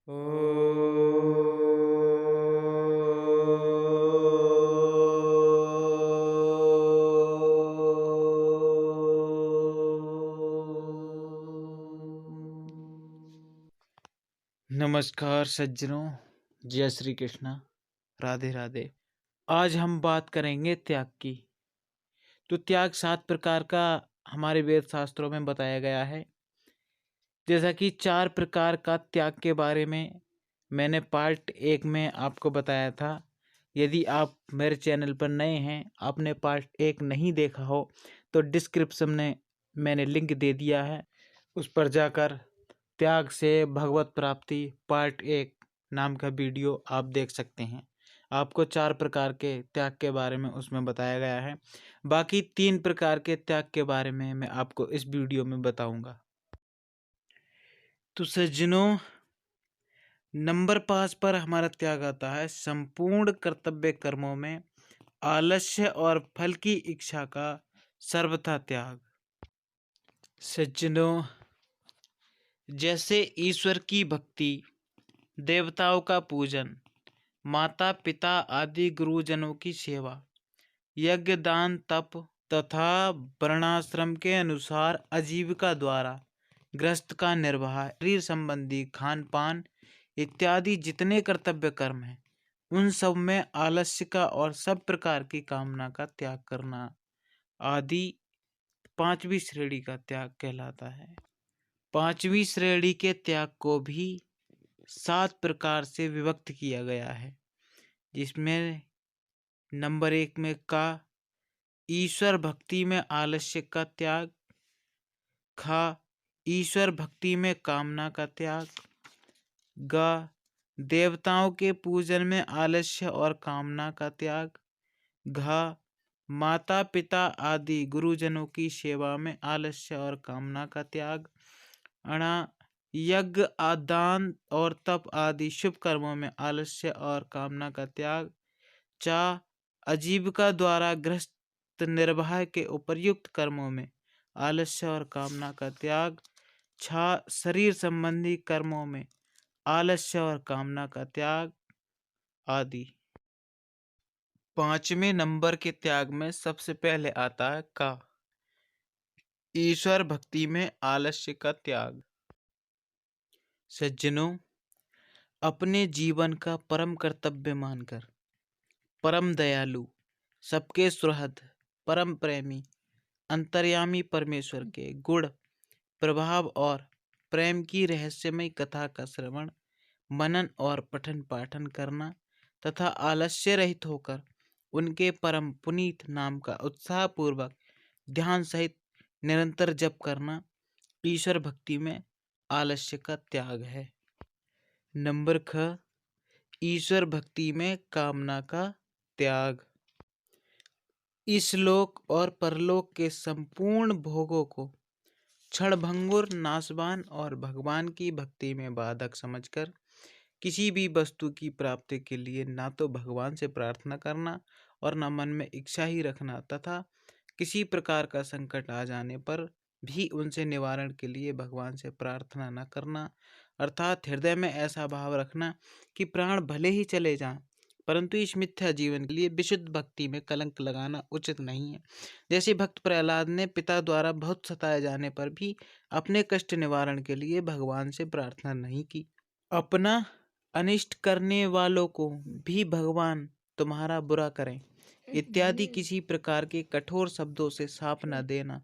नमस्कार सज्जनों, जय श्री कृष्णा, राधे राधे। आज हम बात करेंगे त्याग की। तो त्याग 7 प्रकार का हमारे वेद शास्त्रों में बताया गया है। जैसा कि 4 प्रकार का त्याग के बारे में मैंने पार्ट 1 में आपको बताया था। यदि आप मेरे चैनल पर नए हैं, आपने पार्ट 1 नहीं देखा हो तो डिस्क्रिप्शन में मैंने लिंक दे दिया है, उस पर जाकर त्याग से भगवत प्राप्ति पार्ट 1 नाम का वीडियो आप देख सकते हैं। आपको 4 प्रकार के त्याग के बारे में उसमें बताया गया है। बाकी 3 प्रकार के त्याग के बारे में मैं आपको इस वीडियो में बताऊंगा। तो सज्जनों, नंबर 5 पर हमारा त्याग आता है संपूर्ण कर्तव्य कर्मों में आलस्य और फल की इच्छा का सर्वथा त्याग। सज्जनों, जैसे ईश्वर की भक्ति, देवताओं का पूजन, माता पिता आदि गुरुजनों की सेवा, यज्ञ दान तप तथा वर्णाश्रम के अनुसार आजीविका द्वारा गृहस्थ का निर्वाह, शरीर संबंधी खान पान इत्यादि जितने कर्तव्य कर्म हैं, उन सब में आलस्य का और सब प्रकार की कामना का त्याग करना आदि 5वीं श्रेणी का त्याग कहलाता है। 5वीं श्रेणी के त्याग को भी 7 प्रकार से विभक्त किया गया है, जिसमें नंबर 1 में का ईश्वर भक्ति में आलस्य का त्याग, खा ईश्वर भक्ति में कामना का त्याग, गा देवताओं के पूजन में आलस्य और कामना का त्याग, घा माता पिता आदि गुरुजनों की सेवा में आलस्य और कामना का त्याग, अणा यज्ञ दान और तप आदि शुभ कर्मों में आलस्य और कामना का त्याग, चा आजीविका द्वारा गृहस्थ निर्वाह के उपर्युक्त कर्मों में आलस्य और कामना का त्याग, छा शरीर संबंधी कर्मों में आलस्य और कामना का त्याग आदि। 5वें नंबर के त्याग में सबसे पहले आता है का ईश्वर भक्ति में आलस्य का त्याग। सज्जनों, अपने जीवन का परम कर्तव्य मानकर परम दयालु, सबके सुहृद, परम प्रेमी, अंतर्यामी परमेश्वर के गुण प्रभाव और प्रेम की रहस्यमय कथा का श्रवण मनन और पठन पाठन करना तथा आलस्य रहित होकर उनके परम पुनीत नाम का उत्साहपूर्वक ध्यान सहित निरंतर जप करना ईश्वर भक्ति में आलस्य का त्याग है। नंबर ख ईश्वर भक्ति में कामना का त्याग। इस लोक और परलोक के संपूर्ण भोगों को क्षणभंगुर नाशवान और भगवान की भक्ति में बाधक समझकर किसी भी वस्तु की प्राप्ति के लिए ना तो भगवान से प्रार्थना करना और न मन में इच्छा ही रखना तथा किसी प्रकार का संकट आ जाने पर भी उनसे निवारण के लिए भगवान से प्रार्थना न करना, अर्थात हृदय में ऐसा भाव रखना कि प्राण भले ही चले जाएं परंतु इस मिथ्या जीवन के लिए विशुद्ध भक्ति में कलंक लगाना उचित नहीं है। जैसे भक्त प्रहलाद ने पिता द्वारा बहुत सताए जाने पर भी अपने कष्ट निवारण के लिए भगवान से प्रार्थना नहीं की। अपना अनिष्ट करने वालों को भी भगवान तुम्हारा बुरा करें इत्यादि किसी प्रकार के कठोर शब्दों से शाप न देना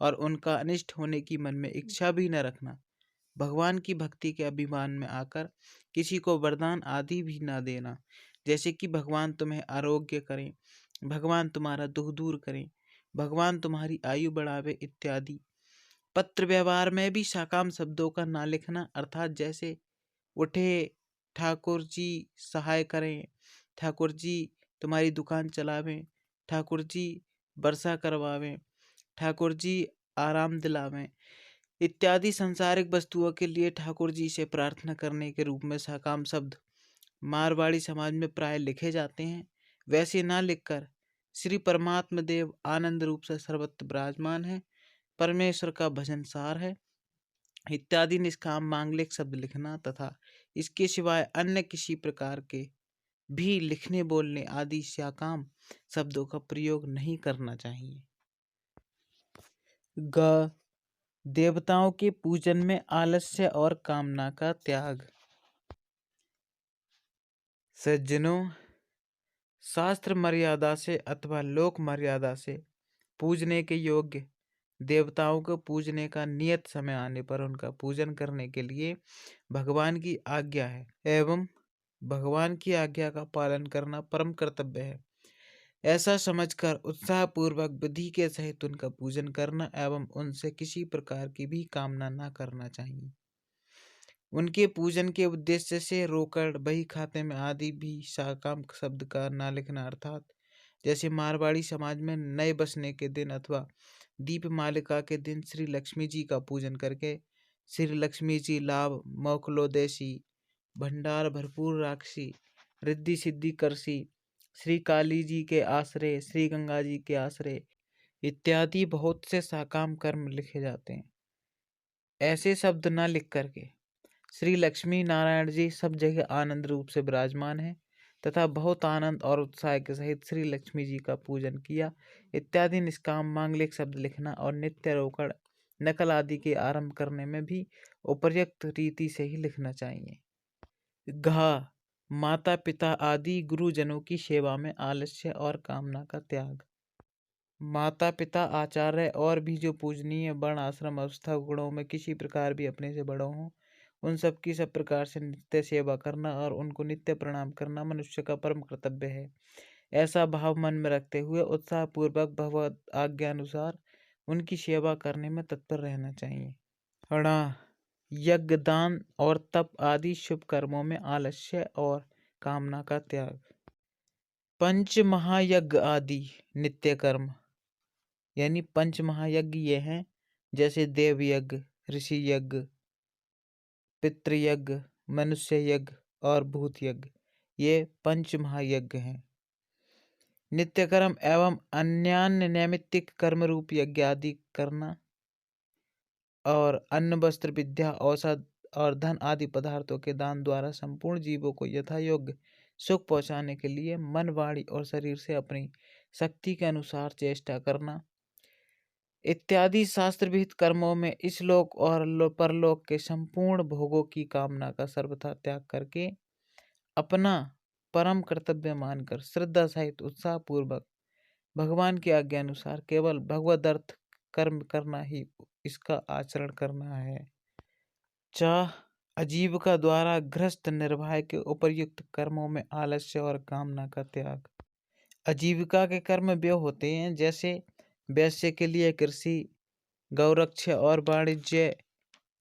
और उनका अनिष्ट होने की मन में इच्छा भी न रखना। भगवान की भक्ति के अभिमान में आकर किसी को वरदान आदि भी न देना, जैसे कि भगवान तुम्हें आरोग्य करें, भगवान तुम्हारा दुख दूर करें, भगवान तुम्हारी आयु बढ़ावे इत्यादि। पत्र व्यवहार में भी साकाम शब्दों का ना लिखना, अर्थात जैसे उठे ठाकुर जी सहाय करें, ठाकुर जी तुम्हारी दुकान चलावें, ठाकुर जी वर्षा करवावें, ठाकुर जी आराम दिलावें इत्यादि सांसारिक वस्तुओं के लिए ठाकुर जी से प्रार्थना करने के रूप में साकाम शब्द मारवाड़ी समाज में प्राय लिखे जाते हैं। वैसे ना लिखकर श्री परमात्मा देव आनंद रूप से सर्वत्र विराजमान है, परमेश्वर का भजन सार है, इत्यादि निष्काम मांगलिक शब्द लिखना तथा इसके सिवाय अन्य किसी प्रकार के भी लिखने बोलने आदि सकाम शब्दों का प्रयोग नहीं करना चाहिए। ग देवताओं के पूजन में आलस्य और कामना का त्याग। सज्जनों, शास्त्र मर्यादा से अथवा लोक मर्यादा से पूजने के योग्य देवताओं को पूजने का नियत समय आने पर उनका पूजन करने के लिए भगवान की आज्ञा है एवं भगवान की आज्ञा का पालन करना परम कर्तव्य है। ऐसा समझकर उत्साहपूर्वक विधि के सहित उनका पूजन करना एवं उनसे किसी प्रकार की भी कामना न करना चाहिए। उनके पूजन के उद्देश्य से रोकड़, बही खाते में आदि भी साकाम शब्द का न लिखना, अर्थात जैसे मारवाड़ी समाज में नए बसने के दिन अथवा दीप मालिका के दिन श्री लक्ष्मी जी का पूजन करके श्री लक्ष्मी जी लाभ मोकलोदेशी भंडार भरपूर राक्षी रिद्धि सिद्धि करसी श्री काली जी के आश्रय श्री गंगा जी के आश्रय इत्यादि बहुत से साकाम कर्म लिखे जाते हैं। ऐसे शब्द न लिख करके श्री लक्ष्मी नारायण जी सब जगह आनंद रूप से विराजमान है तथा बहुत आनंद और उत्साह के सहित श्री लक्ष्मी जी का पूजन किया इत्यादि निष्काम मांगलिक शब्द लिखना और नित्य रोकड़ नकल आदि के आरंभ करने में भी उपर्युक्त रीति से ही लिखना चाहिए। घ माता पिता आदि गुरुजनों की सेवा में आलस्य और कामना का त्याग। माता पिता आचार्य और भी जो पूजनीय वर्ण आश्रम अवस्था गुणों में किसी प्रकार भी अपने से बड़ों हों उन सब की सब प्रकार से नित्य सेवा करना और उनको नित्य प्रणाम करना मनुष्य का परम कर्तव्य है। ऐसा भाव मन में रखते हुए उत्साहपूर्वक भगवत आज्ञानुसार उनकी सेवा करने में तत्पर रहना चाहिए। ण यज्ञ दान और तप आदि शुभ कर्मों में आलस्य और कामना का त्याग। पंच महायज्ञ आदि नित्य कर्म यानी पंच महायज्ञ ये हैं जैसे देव यज्ञ, ऋषि यज्ञ, पितृयज्ञ, मनुष्य यज्ञ और भूत यज्ञ, ये पंच महायज्ञ हैं। नित्य कर्म एवं अन्यान्य नैमित्तिक कर्म रूप यज्ञ आदि करना और अन्न वस्त्र विद्या औषध और धन आदि पदार्थों के दान द्वारा संपूर्ण जीवों को यथा योग्य सुख पहुंचाने के लिए मन, वाणी और शरीर से अपनी शक्ति के अनुसार चेष्टा करना इत्यादि शास्त्र विहित कर्मों में इस लोक और परलोक के संपूर्ण भोगों की कामना का सर्वथा त्याग करके अपना परम कर्तव्य मानकर श्रद्धा सहित उत्साह पूर्वक भगवान की आज्ञा अनुसार केवल भगवद अर्थ कर्म करना ही इसका आचरण करना है। चाह आजीविका द्वारा गृहस्थ निर्वाह के उपर्युक्त कर्मों में आलस्य और कामना का त्याग। आजीविका के कर्म वे होते हैं जैसे वैश्य के लिए कृषि, गौरक्ष और वाणिज्य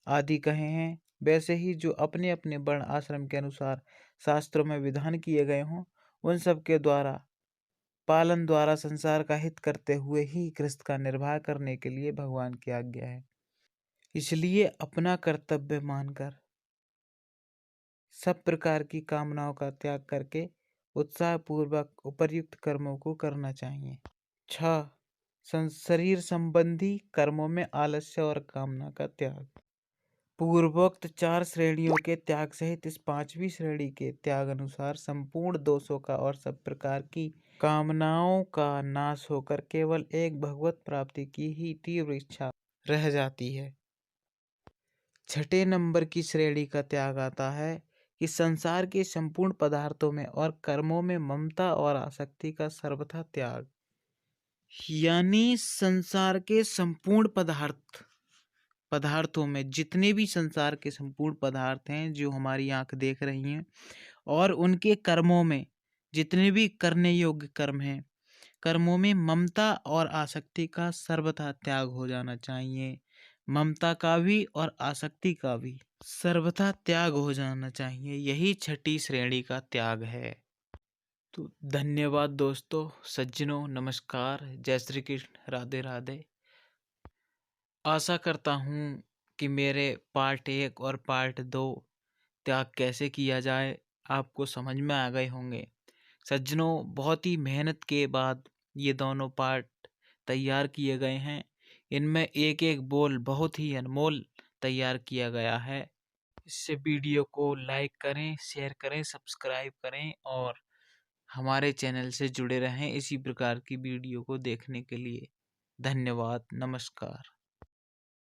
आदि कहे हैं, वैसे ही जो अपने अपने वर्ण आश्रम के अनुसार शास्त्रों में विधान किए गए हों उन सब के द्वारा पालन द्वारा संसार का हित करते हुए ही गृहस्थ का निर्वाह करने के लिए भगवान की आज्ञा है। इसलिए अपना कर्तव्य मानकर सब प्रकार की कामनाओं का त्याग करके उत्साह पूर्वक उपर्युक्त कर्मों को करना चाहिए। 6 शरीर संबंधी कर्मों में आलस्य और कामना का त्याग। पूर्वोक्त 4 श्रेणियों के त्याग सहित इस 5वीं श्रेणी के त्याग अनुसार संपूर्ण दोषों का और सब प्रकार की कामनाओं का नाश होकर केवल एक भगवत प्राप्ति की ही तीव्र इच्छा रह जाती है। 6 नंबर की श्रेणी का त्याग आता है कि संसार के संपूर्ण पदार्थों में और कर्मों में ममता और आसक्ति का सर्वथा त्याग, यानी संसार के संपूर्ण पदार्थों में जितने भी संसार के संपूर्ण पदार्थ हैं जो हमारी आंख देख रही हैं और उनके कर्मों में जितने भी करने योग्य कर्म हैं, कर्मों में ममता और आसक्ति का सर्वथा त्याग हो जाना चाहिए। ममता का भी और आसक्ति का भी सर्वथा त्याग हो जाना चाहिए। यही 6ठी श्रेणी का त्याग है। तो धन्यवाद दोस्तों, सज्जनों, नमस्कार, जय श्री कृष्ण, राधे राधे। आशा करता हूँ कि मेरे पार्ट 1 और पार्ट 2 त्याग कैसे किया जाए आपको समझ में आ गए होंगे। सज्जनों, बहुत ही मेहनत के बाद ये दोनों पार्ट तैयार किए गए हैं। इनमें एक एक बोल बहुत ही अनमोल तैयार किया गया है। इससे वीडियो को लाइक करें, शेयर करें, सब्सक्राइब करें और हमारे चैनल से जुड़े रहें इसी प्रकार की वीडियो को देखने के लिए। धन्यवाद, नमस्कार।